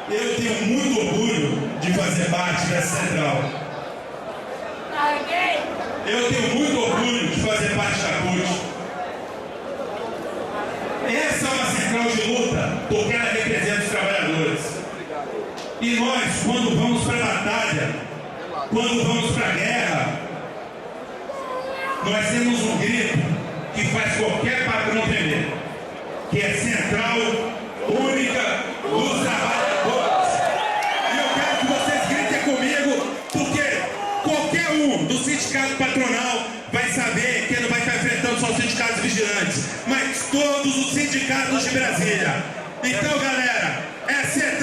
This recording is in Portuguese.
Eu tenho muito orgulho de fazer parte dessa central. Eu tenho muito orgulho de fazer parte da CUT. Essa é uma central de luta, porque ela representa os trabalhadores. E nós, quando vamos para a batalha, quando vamos para a guerra, nós temos um grito que faz qualquer patrão tremer, que é Central Única dos Trabalhadores. E eu quero que vocês gritem comigo, porque qualquer um do sindicato patronal vai saber que ele não vai estar enfrentando só os sindicatos vigilantes, mas todos os sindicatos de Brasília. Então, galera, essa é